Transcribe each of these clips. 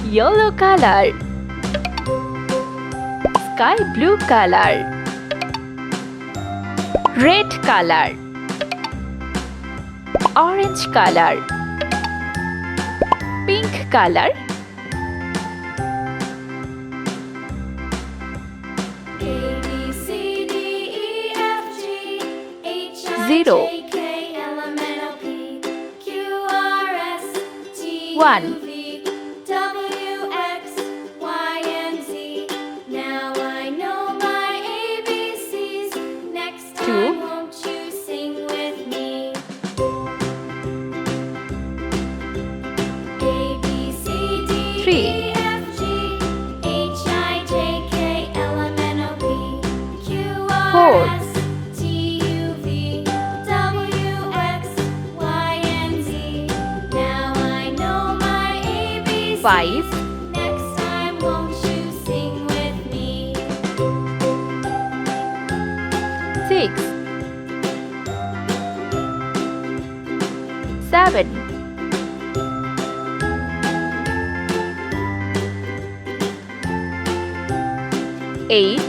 yellow color, sky blue color, red color, orange color, pink color, zero, 1, 2, 3, 4, 5, 6, 7, 8,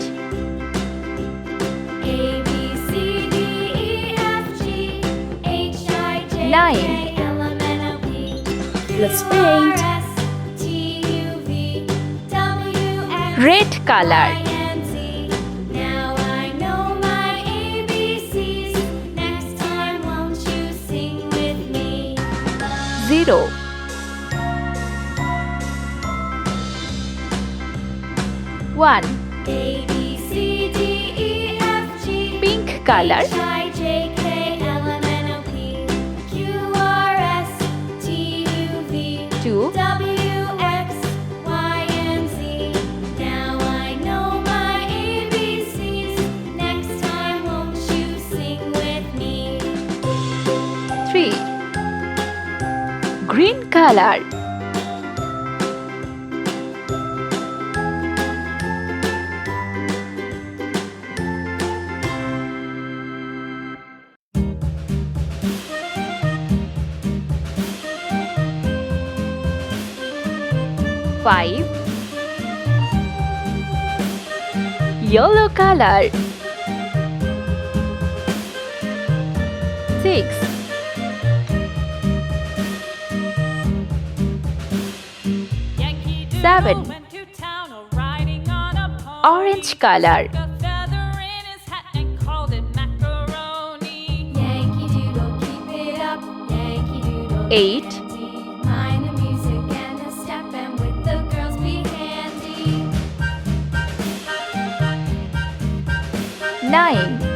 9. Let's paint. Red color, zero, 1, pink color, 2, 3, green color, 5, yellow color, 6, 7, orange color, 8, 9,